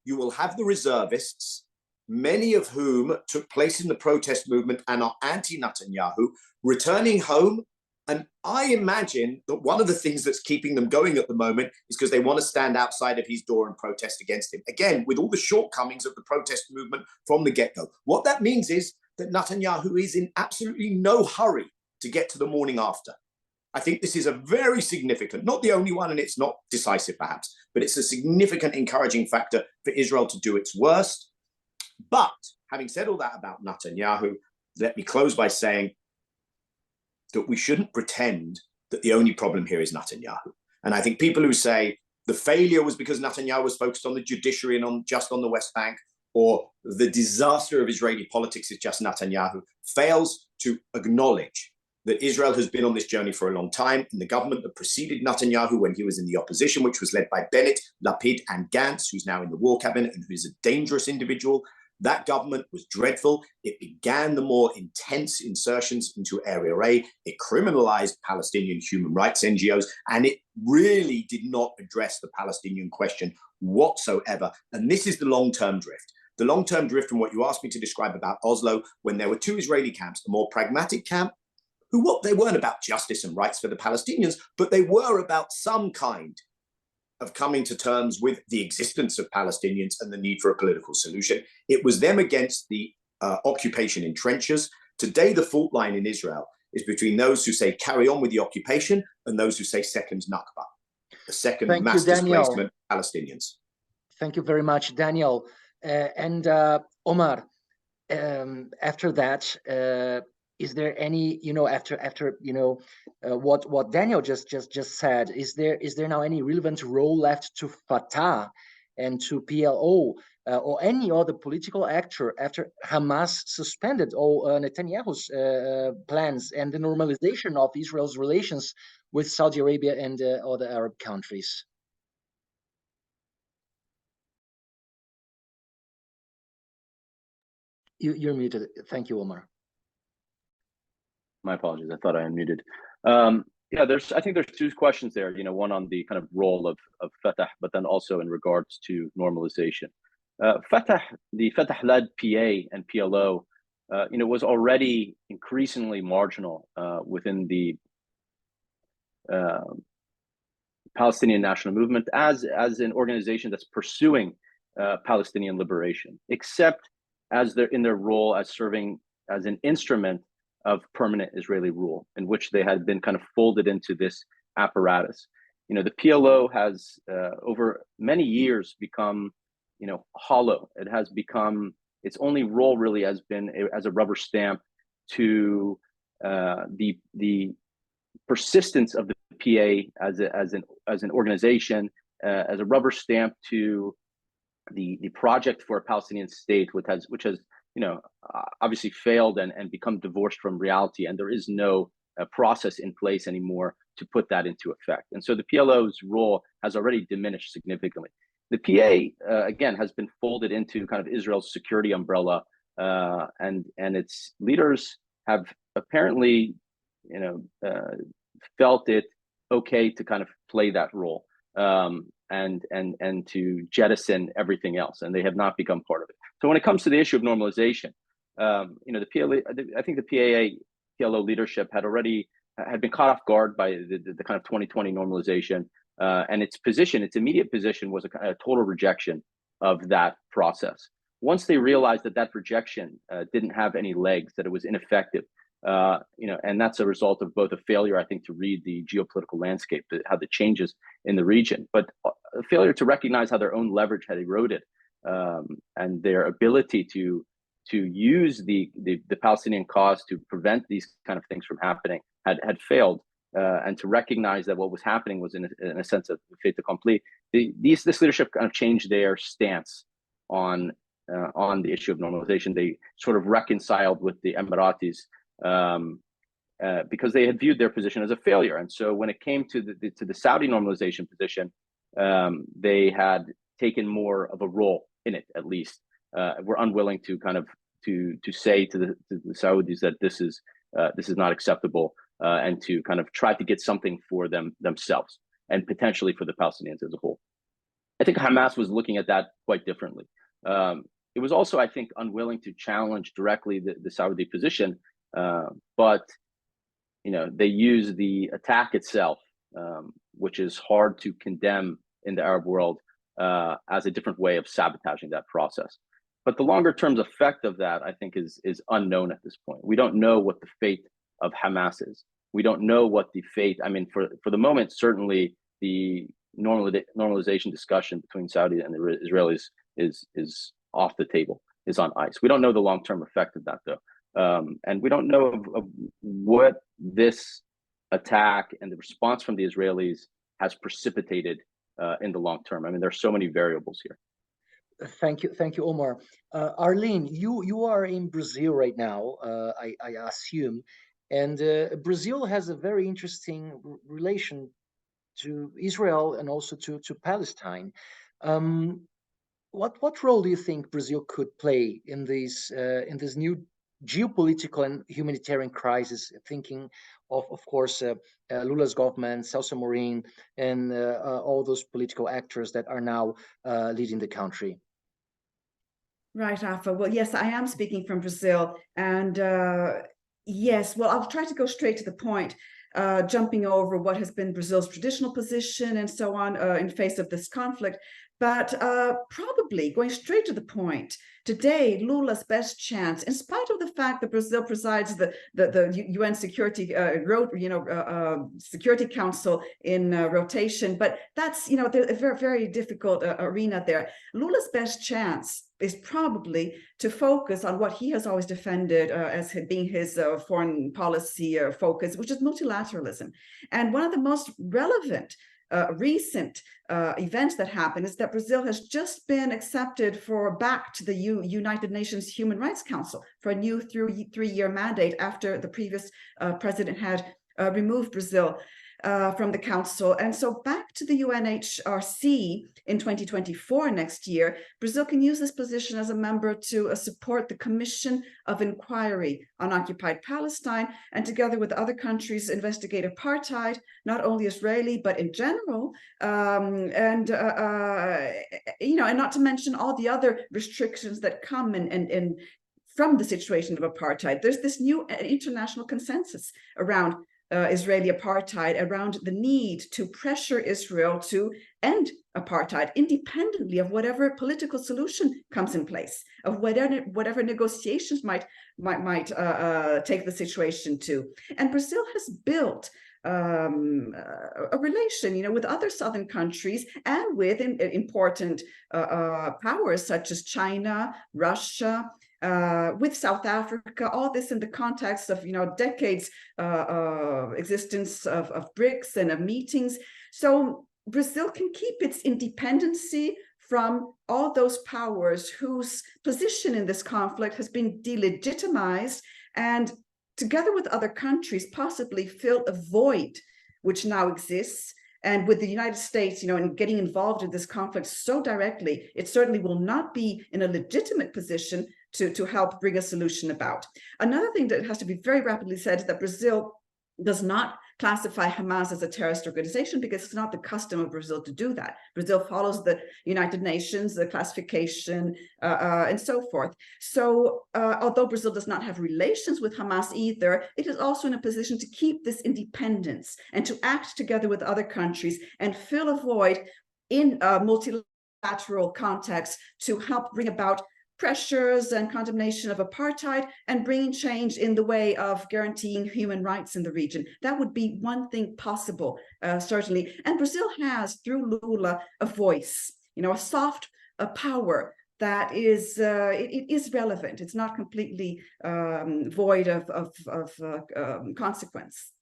you will have the reservists, many of whom took place in the protest movement and are anti-Netanyahu, returning home. And I imagine that one of the things that's keeping them going at the moment is because they want to stand outside of his door and protest against him. Again, with all the shortcomings of the protest movement from the get-go. What that means is that Netanyahu is in absolutely no hurry to get to the morning after. I think this is a very significant, not the only one, and it's not decisive perhaps, but it's a significant encouraging factor for Israel to do its worst. But having said all that about Netanyahu, let me close by saying that we shouldn't pretend that the only problem here is Netanyahu. And I think people who say the failure was because Netanyahu was focused on the judiciary and just on the West Bank, or the disaster of Israeli politics is just Netanyahu, fails to acknowledge that Israel has been on this journey for a long time, and the government that preceded Netanyahu when he was in the opposition, which was led by Bennett, Lapid, and Gantz, who's now in the war cabinet and who's a dangerous individual, that government was dreadful. It began the more intense insertions into Area A. It criminalized Palestinian human rights NGOs, and it really did not address the Palestinian question whatsoever. And this is the long-term drift. The long-term drift from what you asked me to describe about Oslo, when there were two Israeli camps, a more pragmatic camp, they weren't about justice and rights for the Palestinians, but they were about some kind of coming to terms with the existence of Palestinians and the need for a political solution. It was them against the occupation in trenches. Today, the fault line in Israel is between those who say carry on with the occupation and those who say second Nakba, a second mass displacement of Palestinians. Thank you very much, Daniel. And Omar, after that, is there any, after what Daniel just said, is there now any relevant role left to Fatah and to PLO or any other political actor after Hamas suspended all Netanyahu's plans and the normalization of Israel's relations with Saudi Arabia and other Arab countries? You're muted. Thank you, Omar. My apologies. I thought I unmuted. Yeah, I think there's two questions there. One on the kind of role of Fatah, but then also in regards to normalization. The Fatah-led PA and PLO, was already increasingly marginal within the Palestinian national movement as an organization that's pursuing Palestinian liberation, except as in their role as serving as an instrument of permanent Israeli rule, in which they had been kind of folded into this apparatus. The PLO has over many years become, hollow. It has become, its only role really has been as a rubber stamp to the persistence of the PA as an organization, as a rubber stamp to the project for a Palestinian state, which has obviously failed and become divorced from reality, and there is no process in place anymore to put that into effect. And so the PLO's role has already diminished significantly. The PA again has been folded into kind of Israel's security umbrella, and its leaders have apparently felt it okay to kind of play that role, and to jettison everything else, and they have not become part of it. So when it comes to the issue of normalization, the PLO, I think the PLO leadership had been caught off guard by the kind of 2020 normalization, and its immediate position was a total rejection of that process. Once they realized that rejection didn't have any legs, that it was ineffective, and that's a result of both a failure, I think, to read the geopolitical landscape, how the changes in the region, but a failure to recognize how their own leverage had eroded, and their ability to use the Palestinian cause to prevent these kind of things from happening had failed, and to recognize that what was happening was in a sense of fait accompli. This leadership kind of changed their stance on the issue of normalization. They sort of reconciled with the Emiratis, because they had viewed their position as a failure. And so when it came to the Saudi normalization position, they had taken more of a role in it, at least. Were unwilling to kind of to say to the Saudis that this is not acceptable, and to kind of try to get something for themselves and potentially for the Palestinians as a whole. I think Hamas was looking at that quite differently. It was also, I think, unwilling to challenge directly the Saudi position, but they use the attack itself, which is hard to condemn in the Arab world, as a different way of sabotaging that process. But the longer term effect of that, I think, is unknown at this point. We don't know what the fate of Hamas is. We don't know what the fate. I mean, for the moment, certainly the normalization discussion between Saudi and the Israelis is off the table, is on ice. We don't know the long term effect of that, though, and we don't know of what this attack and the response from the Israelis has precipitated in the long term. I mean, there's so many variables here. Thank you, Omar. Arlene, you are in Brazil right now, I assume, and Brazil has a very interesting relation to Israel and also to Palestine. What role do you think Brazil could play in this new geopolitical and humanitarian crisis? Thinking of course, Lula's government, Celso Amorim, and all those political actors that are now leading the country. Right, Rafa. Well, yes, I am speaking from Brazil, and yes, well, I'll try to go straight to the point, jumping over what has been Brazil's traditional position and so on in face of this conflict. But probably going straight to the point, today, Lula's best chance, in spite of the fact that Brazil presides the UN Security Security Council in rotation, but that's a very, very difficult arena there. Lula's best chance is probably to focus on what he has always defended as being his foreign policy focus, which is multilateralism. And one of the most relevant recent events that happened is that Brazil has just been accepted back to the United Nations Human Rights Council for a new three-year mandate after the previous president had removed Brazil. from the Council. And so back to the UNHRC in 2024 next year, Brazil can use this position as a member to support the Commission of Inquiry on Occupied Palestine, and together with other countries investigate apartheid, not only Israeli, but in general, and not to mention all the other restrictions that come and from the situation of apartheid. There's this new international consensus around Israeli apartheid, around the need to pressure Israel to end apartheid independently of whatever political solution comes in place, of whatever negotiations might take the situation to. And Brazil has built a relation, with other southern countries and with important powers such as China, Russia, with South Africa, all this in the context of, decades existence of BRICS and of meetings. So Brazil can keep its independency from all those powers whose position in this conflict has been delegitimized, and together with other countries, possibly fill a void which now exists. And with the United States, in getting involved in this conflict so directly, it certainly will not be in a legitimate position to help bring a solution about. Another thing that has to be very rapidly said is that Brazil does not classify Hamas as a terrorist organization, because it's not the custom of Brazil to do that. Brazil follows the United Nations, the classification, and so forth. So although Brazil does not have relations with Hamas either, it is also in a position to keep this independence and to act together with other countries and fill a void in a multilateral context to help bring about pressures and condemnation of apartheid and bringing change in the way of guaranteeing human rights in the region. That would be one thing possible, certainly. And Brazil has, through Lula, a voice, a soft power that is it is relevant. It's not completely void of consequence.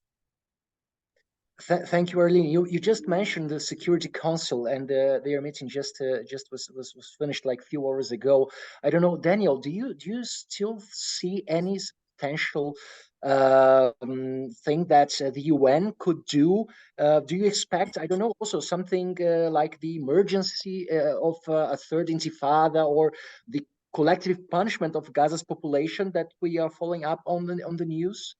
Thank you, Arlene. You just mentioned the Security Council, and their meeting just was finished like a few hours ago. I don't know, Daniel, do you still see any potential thing that the UN could do? Do you expect, I don't know, also something like the emergency of a third intifada, or the collective punishment of Gaza's population that we are following up on the news?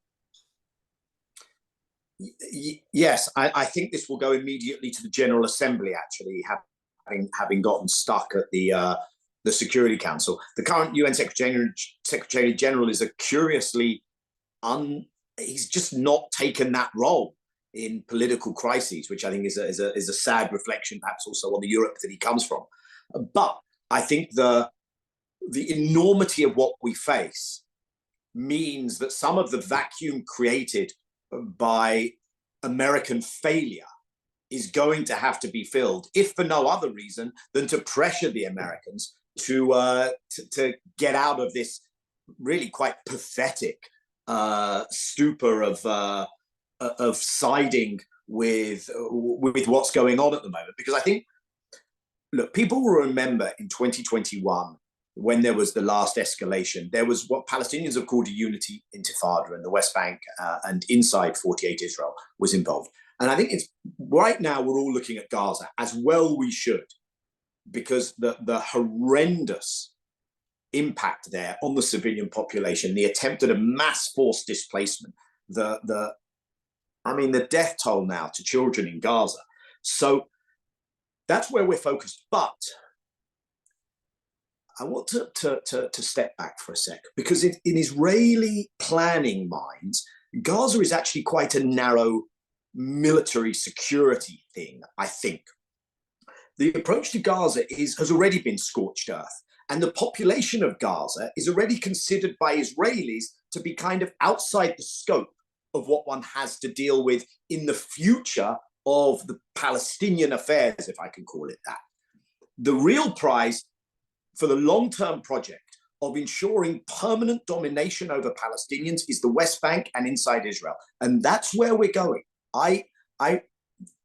Yes, I think this will go immediately to the General Assembly, actually, having gotten stuck at the Security Council. The current UN Secretary General is a curiously, he's just not taken that role in political crises, which I think is a sad reflection, perhaps also on the Europe that he comes from. But I think the enormity of what we face means that some of the vacuum created by American failure is going to have to be filled, if for no other reason than to pressure the Americans to get out of this really quite pathetic stupor of siding with what's going on at the moment. Because I think, look, people will remember in 2021, when there was the last escalation, there was what Palestinians have called a unity intifada, and the West Bank and inside 48 Israel was involved. And I think it's right now we're all looking at Gaza, as well we should, because the horrendous impact there on the civilian population, the attempt at a mass forced displacement, the death toll now to children in Gaza. So that's where we're focused. But I want to step back for a sec, because in Israeli planning minds, Gaza is actually quite a narrow military security thing, I think. The approach to Gaza has already been scorched earth, and the population of Gaza is already considered by Israelis to be kind of outside the scope of what one has to deal with in the future of the Palestinian affairs, if I can call it that. The real prize for the long-term project of ensuring permanent domination over Palestinians is the West Bank and inside Israel. And that's where we're going.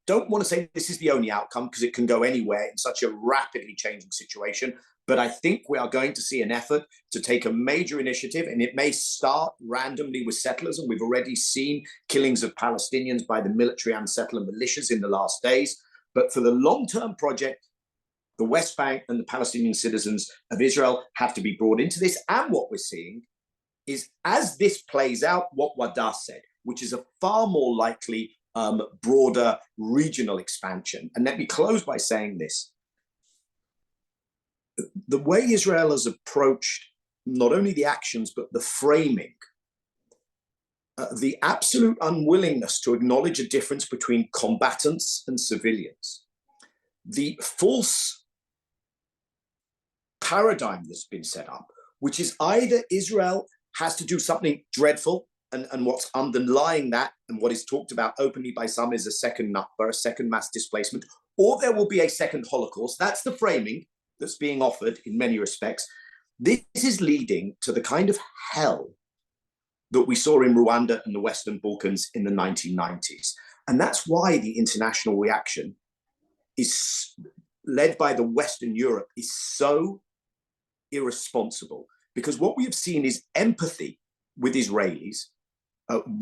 don't want to say this is the only outcome because it can go anywhere in such a rapidly changing situation. But I think we are going to see an effort to take a major initiative, and it may start randomly with settlers. And we've already seen killings of Palestinians by the military and settler militias in the last days. But for the long-term project, the West Bank and the Palestinian citizens of Israel have to be brought into this. And what we're seeing is, as this plays out, what Wadah said, which is a far more likely broader regional expansion. And let me close by saying this. The way Israel has approached not only the actions, but the framing, the absolute unwillingness to acknowledge a difference between combatants and civilians, the false paradigm that's been set up, which is either Israel has to do something dreadful, and what's underlying that, and what is talked about openly by some, is a second Nakba, a second mass displacement, or there will be a second Holocaust. That's the framing that's being offered in many respects. This is leading to the kind of hell that we saw in Rwanda and the Western Balkans in the 1990s. And that's why the international reaction is led by the Western Europe is so irresponsible, because what we have seen is empathy with Israelis,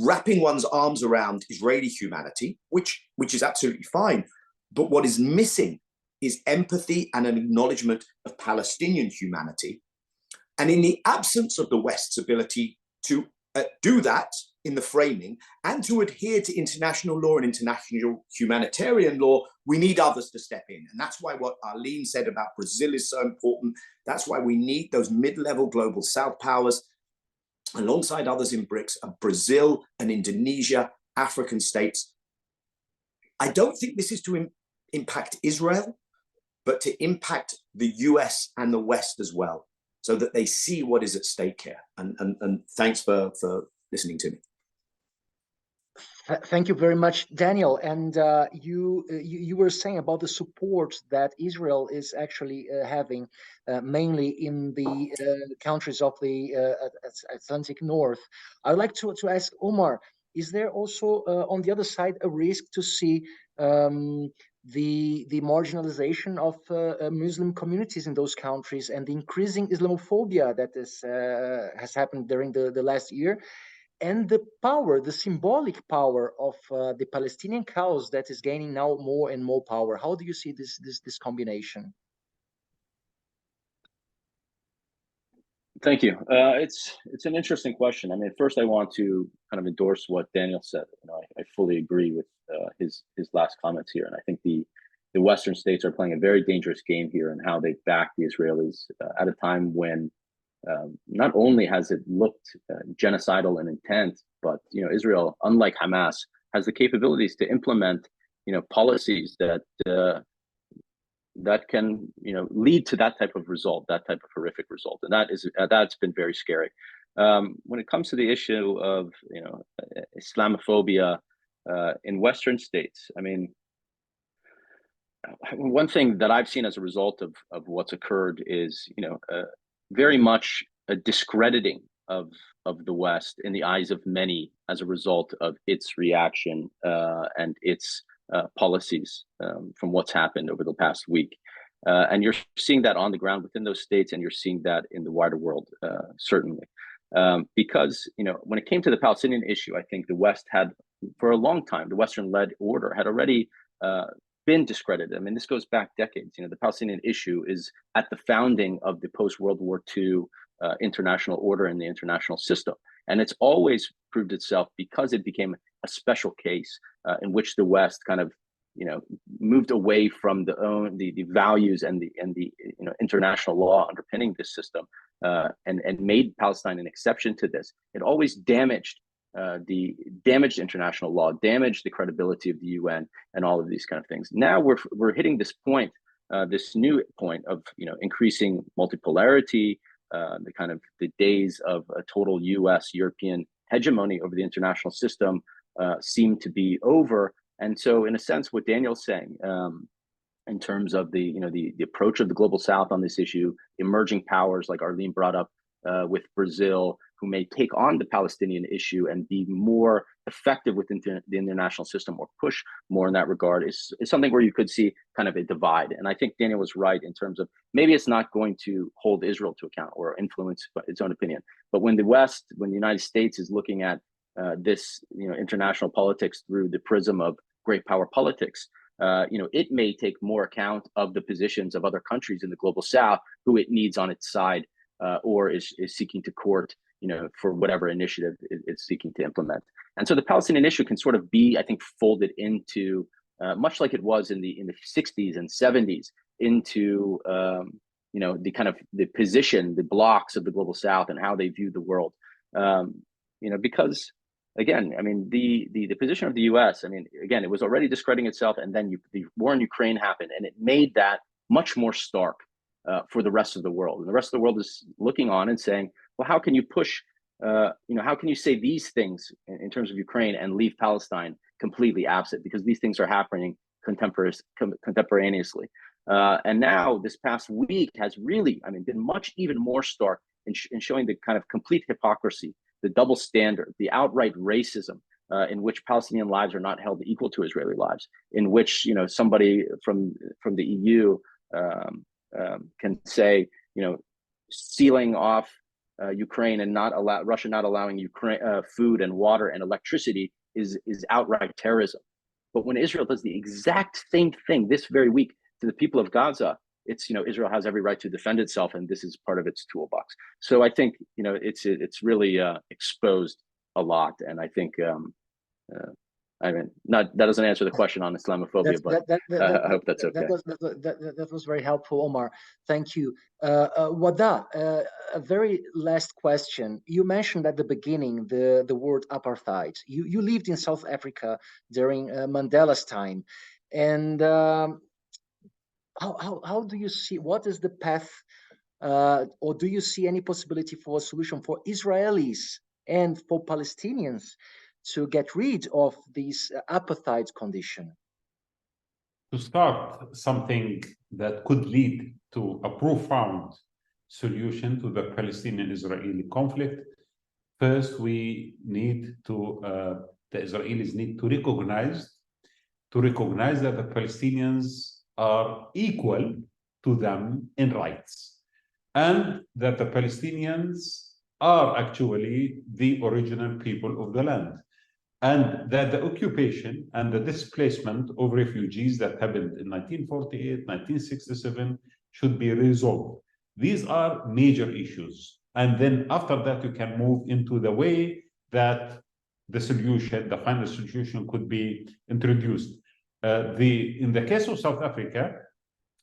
wrapping one's arms around Israeli humanity, which is absolutely fine. But what is missing is empathy and an acknowledgement of Palestinian humanity. And in the absence of the West's ability to do that in the framing and to adhere to international law and international humanitarian law, we need others to step in. And that's why what Arlene said about Brazil is so important. That's why we need those mid-level global South powers alongside others in BRICS, of Brazil and Indonesia, African states. I don't think this is to impact Israel, but to impact the US and the West as well, so that they see what is at stake here. And thanks for listening to me. Thank you very much, Daniel. And you were saying about the support that Israel is actually having, mainly in the countries of the Atlantic North. I'd like to ask Omar, is there also on the other side a risk to see the marginalization of Muslim communities in those countries and the increasing Islamophobia that has happened during the last year, and the power, the symbolic power of the Palestinian cause that is gaining now more and more power? How do you see this combination? Thank you. It's an interesting question. I mean, first I want to kind of endorse what Daniel said. I fully agree with his last comments here, and I think the Western states are playing a very dangerous game here in how they back the Israelis at a time when not only has it looked genocidal in intent, but Israel, unlike Hamas, has the capabilities to implement policies that can lead to that type of result, that type of horrific result, and that's been very scary. When it comes to the issue of Islamophobia in Western states, I mean, one thing that I've seen as a result of what's occurred is very much a discrediting of the West in the eyes of many as a result of its reaction and its policies from what's happened over the past week. And you're seeing that on the ground within those states, and you're seeing that in the wider world, certainly. Because, when it came to the Palestinian issue, I think the West had, for a long time, the Western-led order had already been discredited. I mean, this goes back decades. The Palestinian issue is at the founding of the post-World War II international order and the international system. And it's always proved itself, because it became a special case in which the West kind of, moved away from the values and the international law underpinning this system and made Palestine an exception to this. It always damaged international law, damaged the credibility of the UN, and all of these kind of things. Now we're hitting this point, this new point of increasing multipolarity, the days of a total US-European hegemony over the international system seem to be over. And so, in a sense, what Daniel's saying in terms of the approach of the global South on this issue, emerging powers like Arlene brought up, with Brazil, who may take on the Palestinian issue and be more effective within the international system or push more in that regard is something where you could see kind of a divide. And I think Daniel was right in terms of maybe it's not going to hold Israel to account or influence its own opinion. But when the West, when the United States is looking at this, international politics through the prism of great power politics, it may take more account of the positions of other countries in the global South who it needs on its side or is seeking to court, for whatever initiative it's seeking to implement. And so the Palestinian issue can sort of be, I think, folded into, much like it was in the 60s and 70s, into, the kind of the position, the blocks of the global South and how they view the world. Because again, I mean, the position of the U.S., I mean, again, it was already discrediting itself, and then the war in Ukraine happened, and it made that much more stark for the rest of the world. And the rest of the world is looking on and saying, well, how can you push, how can you say these things in terms of Ukraine and leave Palestine completely absent? Because these things are happening contemporaneously. And now this past week has really, been even more stark in showing the kind of complete hypocrisy, the double standard, the outright racism in which Palestinian lives are not held equal to Israeli lives, in which somebody from the EU can say sealing off Ukraine and Russia not allowing Ukraine food and water and electricity is outright terrorism. But when Israel does the exact same thing this very week to the people of Gaza, it's Israel has every right to defend itself, and this is part of its toolbox. So I think it's really exposed a lot, and I think that doesn't answer the question on Islamophobia, but I hope that's okay. That was very helpful, Omar. Thank you. Wadah, a very last question. You mentioned at the beginning the word apartheid. You lived in South Africa during Mandela's time, and how do you see, what is the path, or do you see any possibility for a solution for Israelis and for Palestinians to get rid of this apartheid condition? To start something that could lead to a profound solution to the Palestinian-Israeli conflict, first we need to, the Israelis need to recognize that the Palestinians are equal to them in rights, and that the Palestinians are actually the original people of the land, and that the occupation and the displacement of refugees that happened in 1948, 1967 should be resolved. These are major issues. And then after that, you can move into the way that the solution, the final solution, could be introduced. In the case of South Africa,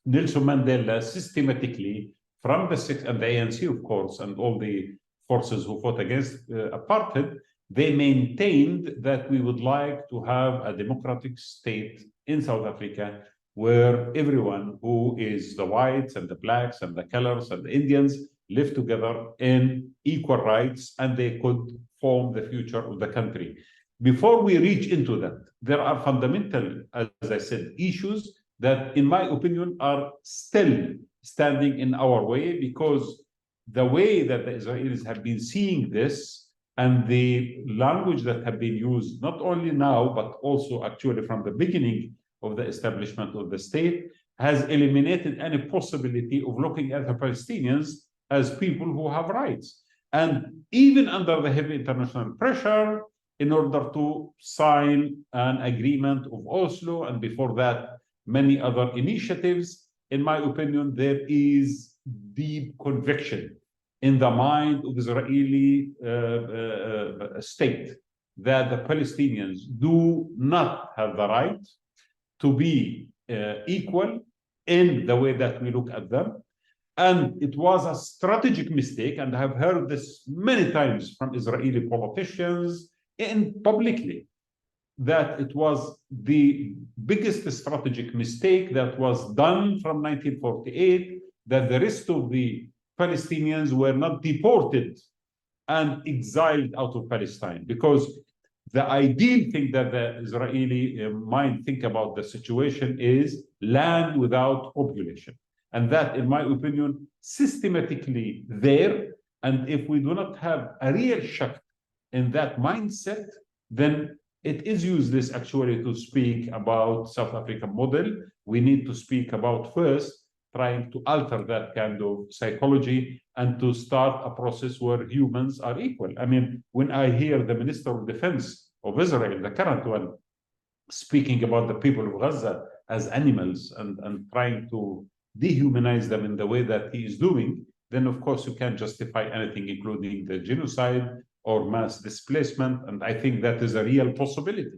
Nelson Mandela systematically, from the and the ANC, of course, and all the forces who fought against apartheid, they maintained that we would like to have a democratic state in South Africa where everyone who is the whites and the blacks and the colors and the Indians live together in equal rights, and they could form the future of the country. Before we reach into that, there are fundamental, as I said, issues that, in my opinion, are still standing in our way, because the way that the Israelis have been seeing this and the language that have been used, not only now, but also actually from the beginning of the establishment of the state, has eliminated any possibility of looking at the Palestinians as people who have rights. And even under the heavy international pressure, in order to sign an agreement of Oslo, and before that, many other initiatives, in my opinion, there is deep conviction in the mind of the Israeli state that the Palestinians do not have the right to be equal in the way that we look at them. And it was a strategic mistake, and I have heard this many times from Israeli politicians and publicly, that it was the biggest strategic mistake that was done from 1948, that the rest of the Palestinians were not deported and exiled out of Palestine, because the ideal thing that the Israeli mind think about the situation is land without population. And that, in my opinion, systematically there, And if we do not have a real shift in that mindset, then it is useless actually to speak about South African model. We need to speak about first trying to alter that kind of psychology and to start a process where humans are equal. I mean, when I hear the Minister of Defense of Israel, the current one, speaking about the people of Gaza as animals and trying to dehumanize them in the way that he is doing, then of course you can't justify anything, including the genocide or mass displacement. And I think that is a real possibility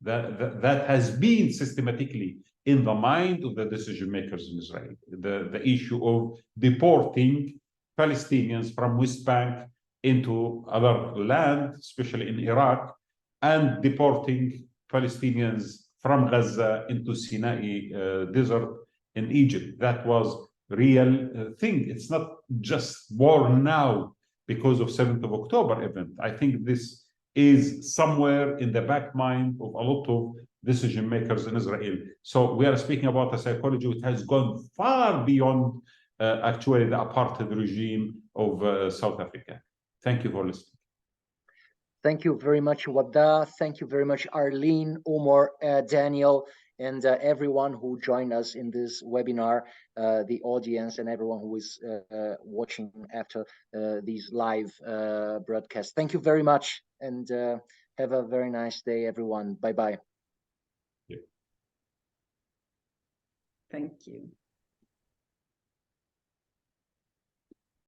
that has been systematically in the mind of the decision makers in Israel. The issue of deporting Palestinians from West Bank into other land, especially in Iraq, and deporting Palestinians from Gaza into Sinai desert in Egypt. That was real thing. It's not just born now because of 7th of October event. I think this is somewhere in the back mind of a lot of decision makers in Israel. So we are speaking about a psychology which has gone far beyond actually the apartheid regime of South Africa. Thank you for listening. Thank you very much, Wadah. Thank you very much, Arlene, Omar, Daniel, and everyone who joined us in this webinar, the audience and everyone who is watching after these live broadcasts. Thank you very much, and have a very nice day, everyone. Bye-bye. Thank you.